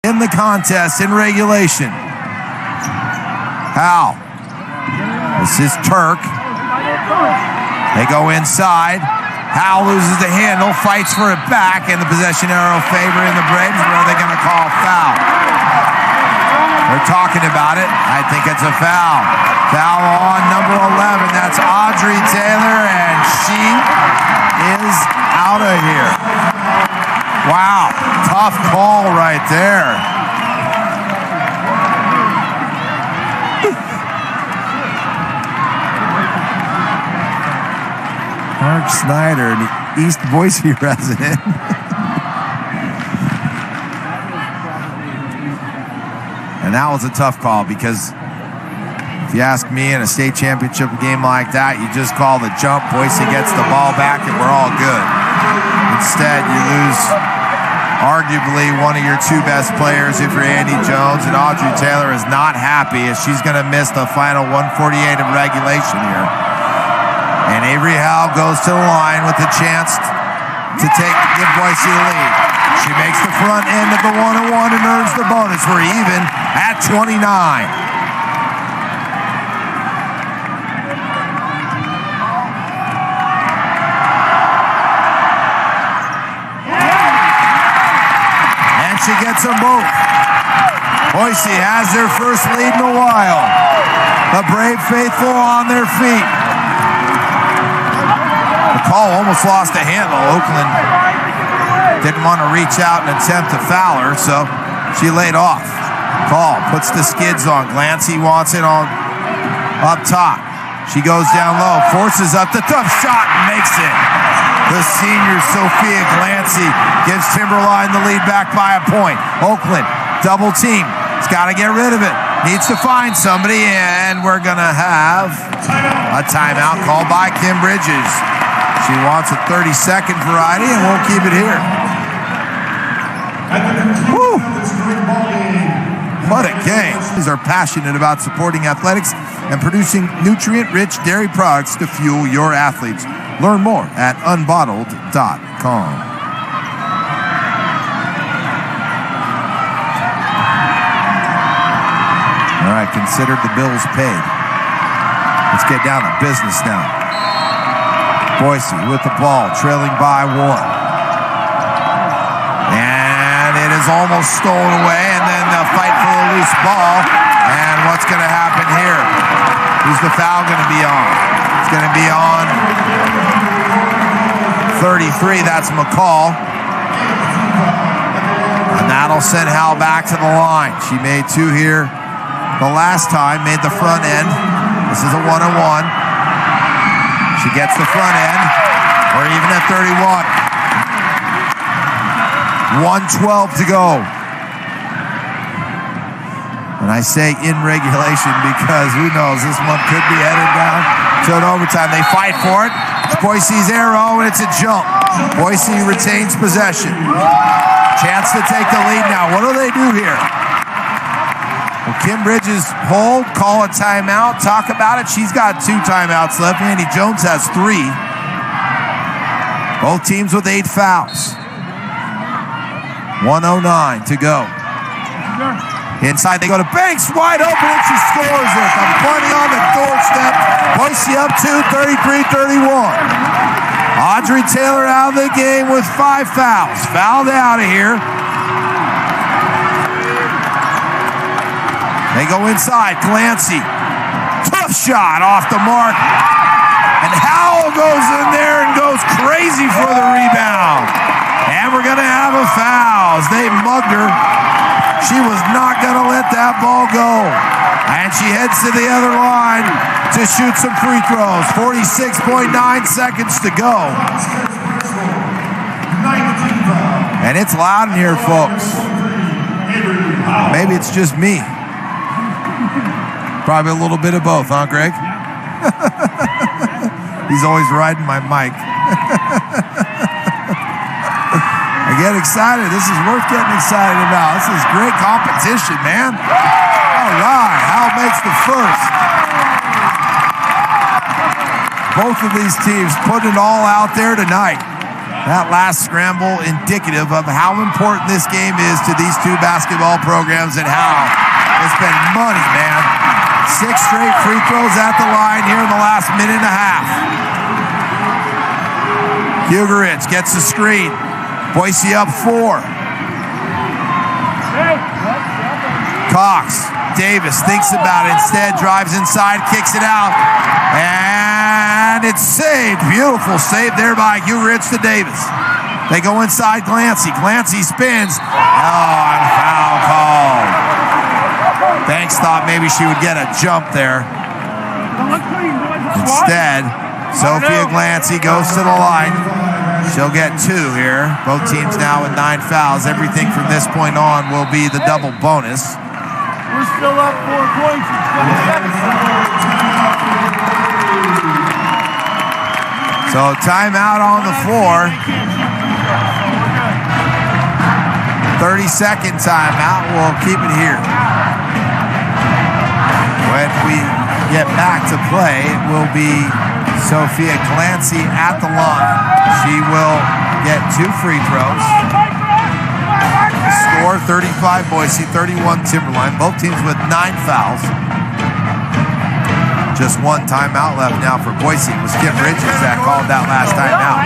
in the contest in regulation. Hal. This is Turk. They go inside. Hal loses the handle, fights for it back, and the possession arrow favoring the Braves. Where are they going to call foul? They're talking about it. I think it's a foul. Foul on number 11. That's Audrey Taylor, and she is out of here. Wow, tough call right there. Mark Snyder, the East Boise resident. And that was a tough call because if you ask me in a state championship game like that, you just call the jump, Boise gets the ball back, and we're all good. Instead, you lose arguably one of your two best players if you're Andy Jones, and Audrey Taylor is not happy as she's going to miss the final 148 of regulation here. And Avery Hal goes to the line with a chance to give Boise the lead. She makes the front end of the 101 and earns the bonus. We're even at 29. And she gets them both. Boise has their first lead in a while. The Brave faithful on their feet. McCall almost lost the handle. Oakland didn't want to reach out and attempt to foul her, so she laid off. Call puts the skids on. Glancy wants it on up top. She goes down low, forces up the tough shot and makes it. The senior Sophia Glancy gives Timberline the lead back by a point. Oakland double team. It's got to get rid of it. Needs to find somebody, and we're going to have a timeout called by Kim Bridges. She wants a 30-second variety, and we'll keep it here. Woo. What a game. These are passionate about supporting athletics and producing nutrient-rich dairy products to fuel your athletes. Learn more at unbottled.com. All right, consider the bills paid. Let's get down to business now. Boise with the ball, trailing by one. And it is almost stolen away, and then the fight for the loose ball. And what's going to happen here? Who's the foul going to be on? It's going to be on 33, that's McCall. And that'll send Hal back to the line. She made two here the last time, made the front end. This is a 1-on-1. She gets the front end. We're even at 31. 1:12 to go. And I say in regulation because who knows, this one could be headed down to an overtime. They fight for it. It's Boise's arrow, and it's a jump. Boise retains possession. Chance to take the lead now. What do they do here? Well, Kim Bridges hold, call a timeout, talk about it. She's got 2 timeouts left. Andy Jones has 3. Both teams with 8 fouls. 1:09 to go. Inside they go to Banks, wide open, and she scores it. I'm pointing on the doorstep. Boise up 2, 33-31. Audrey Taylor out of the game with 5 fouls. Fouled out of here. They go inside. Glancy. Tough shot off the mark. And Howell goes in there and goes crazy for the rebound. And we're going to have a foul as they mugged her. She was not going to let that ball go. And she heads to the other line to shoot some free throws. 46.9 seconds to go. And it's loud in here, folks. Maybe it's just me. Probably a little bit of both, huh, Greg? He's always riding my mic. I get excited. This is worth getting excited about. This is great competition, man. All right, Hal makes the first. Both of these teams put it all out there tonight. That last scramble indicative of how important this game is to these two basketball programs and how it's been money, man. 6 straight free throws at the line here in the last minute and a half. Ugovic gets the screen. Boise up 4. Cox. Davis thinks about it. Instead, drives inside, kicks it out. And it's saved. Beautiful save there by Ugovic to Davis. They go inside Glancy. Glancy spins. Oh, and foul called. Banks thought maybe she would get a jump there. Instead, Sophia Glancy goes to the line. She'll get 2 here. Both teams now with 9 fouls. Everything from this point on will be the double bonus. We're still up 4 points. So timeout on the floor. 30-second timeout. We'll keep it here. When we get back to play, it will be Sophia Glancy at the line. She will get 2 free throws. Score 35 Boise, 31 Timberline. Both teams with 9 fouls. Just 1 timeout left now for Boise. It was Kim Bridges that called that last timeout.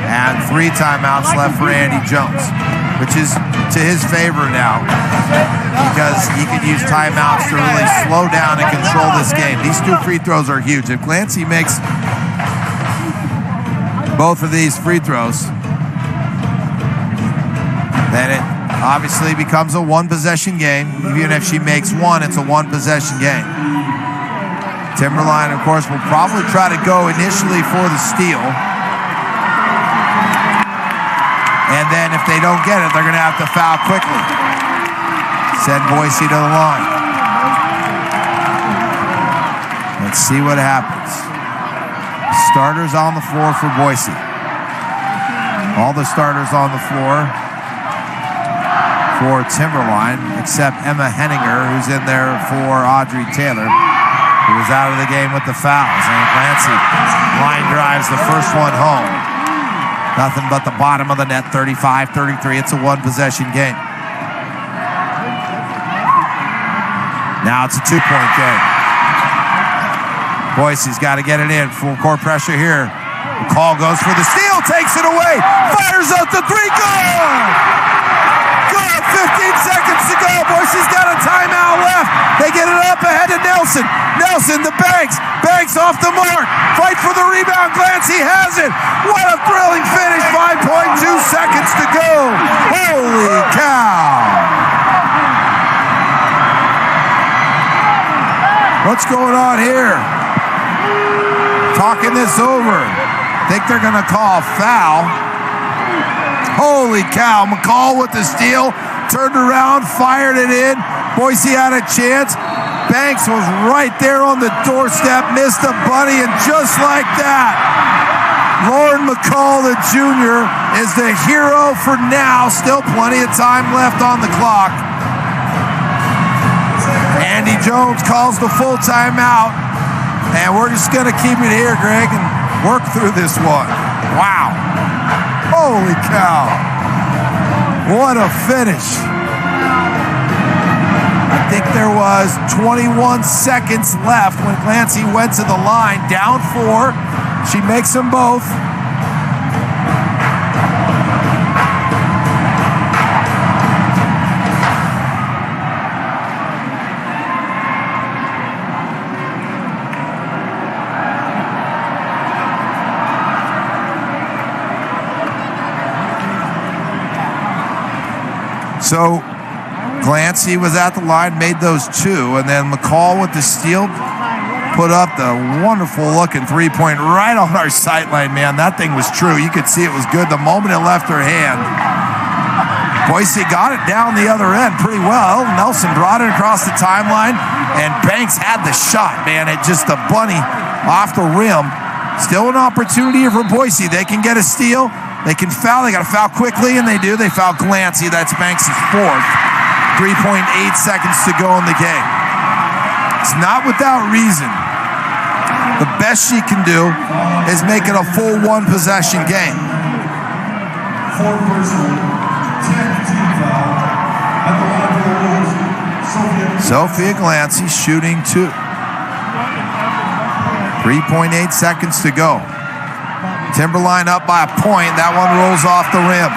And 3 timeouts left for Andy Jones, which is to his favor now because he could use timeouts to really slow down and control this game. These 2 free throws are huge. If Glancy makes both of these free throws, then it obviously becomes a 1-possession game. Even if she makes 1, it's a 1-possession game. Timberline, of course, will probably try to go initially for the steal. And then if they don't get it, they're going to have to foul quickly. Send Boise to the line. Let's see what happens. Starters on the floor for Boise. All the starters on the floor for Timberline, except Emma Henninger, who's in there for Audrey Taylor, who was out of the game with the fouls. And Glancy line drives the first one home. Nothing but the bottom of the net, 35-33. It's a 1-possession game. Now it's a 2-point game. Boise's got to get it in. Full court pressure here. McCall goes for the steal, takes it away, fires up the 3, good! Good, 15 seconds to go. Boise's got a timeout left. They get it up ahead to Nelson. Nelson to Banks. Banks off the mark. Fight for the rebound. Glancy has it. What a thrilling finish. 5.2 seconds to go. Holy cow. What's going on here? Talking this over. Think they're going to call a foul. Holy cow. McCall with the steal. Turned around, fired it in. Boise had a chance. Banks was right there on the doorstep, missed a bunny, and just like that, Lauren McCall, the junior, is the hero for now. Still plenty of time left on the clock. Andy Jones calls the full timeout, and we're just going to keep it here, Greg, and work through this one. Wow. Holy cow. What a finish. I think there was 21 seconds left when Glancy went to the line, down 4. She makes them both. So Glancy was at the line, made those 2, and then McCall with the steal put up the wonderful-looking 3-point right on our sight line, man. That thing was true. You could see it was good the moment it left her hand. Boise got it down the other end pretty well. Nelson brought it across the timeline, and Banks had the shot, man. It just a bunny off the rim. Still an opportunity for Boise. They can get a steal. They can foul. They got to foul quickly, and they do. They foul Glancy. That's Banks' 4th. 3.8 seconds to go in the game. It's not without reason. The best she can do is make it a full 1-possession game. 4 personal, 10 team foul. At the line for the Wolves, Sophia Glancy shooting 2. 3.8 seconds to go. Timberline up by a point. That one rolls off the rim.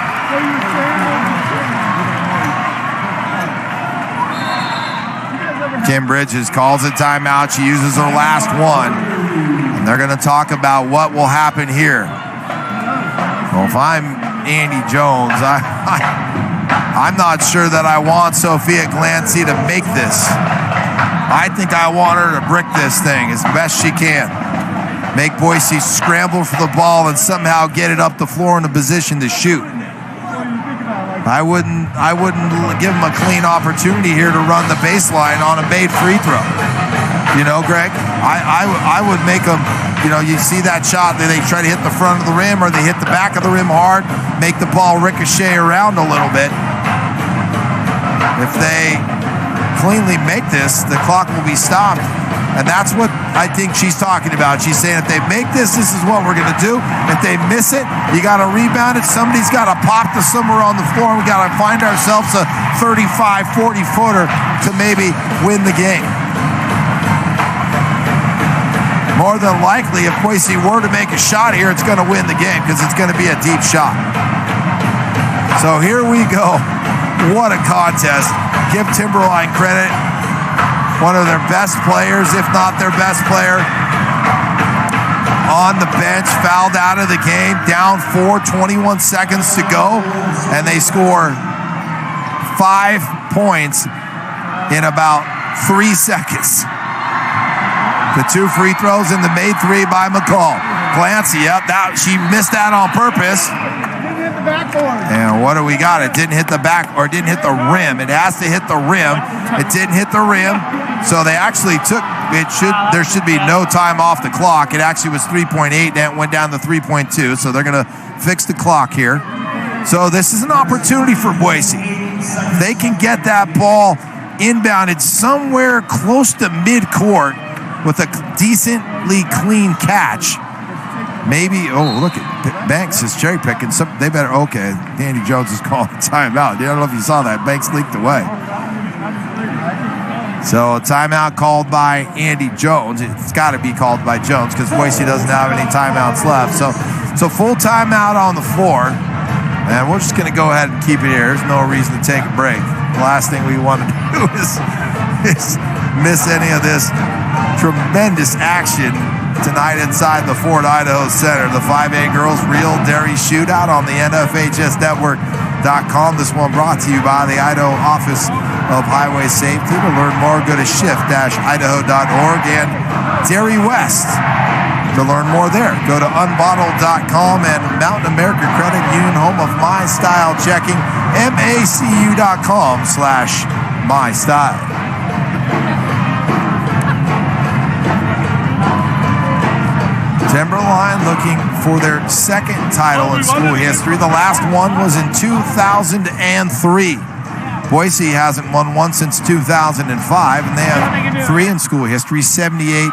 Kim Bridges calls a timeout. She uses her last one. And they're going to talk about what will happen here. Well, if I'm Andy Jones, I'm not sure that I want Sophia Glancy to make this. I think I want her to brick this thing as best she can. Make Boise scramble for the ball and somehow get it up the floor in a position to shoot. I wouldn't give them a clean opportunity here to run the baseline on a made free throw. You know, Greg, I would make them, you know, you see that shot, they try to hit the front of the rim or they hit the back of the rim hard, make the ball ricochet around a little bit. If they cleanly make this, the clock will be stopped. And that's what I think she's talking about. She's saying if they make this, this is what we're going to do. If they miss it, you got to rebound it. Somebody's got to pop to somewhere on the floor. We got to find ourselves a 35, 40-footer to maybe win the game. More than likely, if Boise were to make a shot here, it's going to win the game because it's going to be a deep shot. So here we go. What a contest. Give Timberline credit. One of their best players, if not their best player, on the bench, fouled out of the game, down 4, 21 seconds to go, and they score 5 points in about 3 seconds. The 2 free throws and the made 3 by McCall. Glancy, yep, she missed that on purpose. And what do we got? It didn't hit the back, or it didn't hit the rim. It has to hit the rim. It didn't hit the rim. So they actually there should be no time off the clock. It actually was 3.8 and it went down to 3.2. So they're going to fix the clock here. So this is an opportunity for Boise. They can get that ball inbounded somewhere close to midcourt with a decently clean catch. Maybe, oh, look at Banks is cherry picking. They better, okay, Andy Jones is calling a timeout. I don't know if you saw that. Banks leaked away. So a timeout called by Andy Jones. It's got to be called by Jones because Boise doesn't have any timeouts left. So full timeout on the floor. And we're just going to go ahead and keep it here. There's no reason to take a break. The last thing we want to do is miss any of this tremendous action tonight inside the Ford Idaho Center. The 5A Girls Real Dairy Shootout on the NFHSnetwork.com. This one brought to you by the Idaho Office of Highway Safety. To learn more, go to shift-idaho.org and Dairy West. To learn more there, go to unbottled.com and Mountain America Credit Union, home of My Style Checking, macu.com/mystyle. Timberline looking for their second title in school history. The last one was in 2003. Boise hasn't won one since 2005, and they have 3 in school history, 78,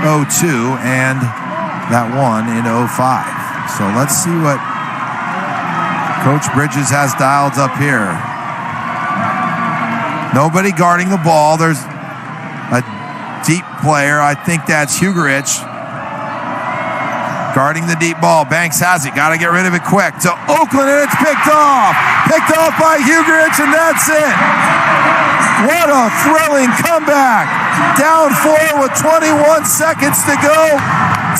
02, and that one in 05. So let's see what Coach Bridges has dialed up here. Nobody guarding the ball. There's a deep player. I think that's Hugerich. Guarding the deep ball. Banks has it. Got to get rid of it quick. To Oakland, and it's picked off. Picked off by Hugerich, and that's it. What a thrilling comeback. Down 4 with 21 seconds to go.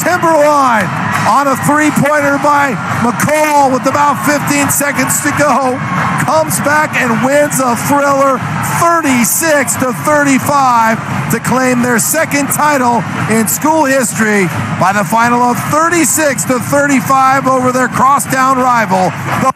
Timberline on a three-pointer by McCall with about 15 seconds to go. Comes back and wins a thriller 36-35 to claim their second title in school history by the final of 36-35 over their crosstown rival, the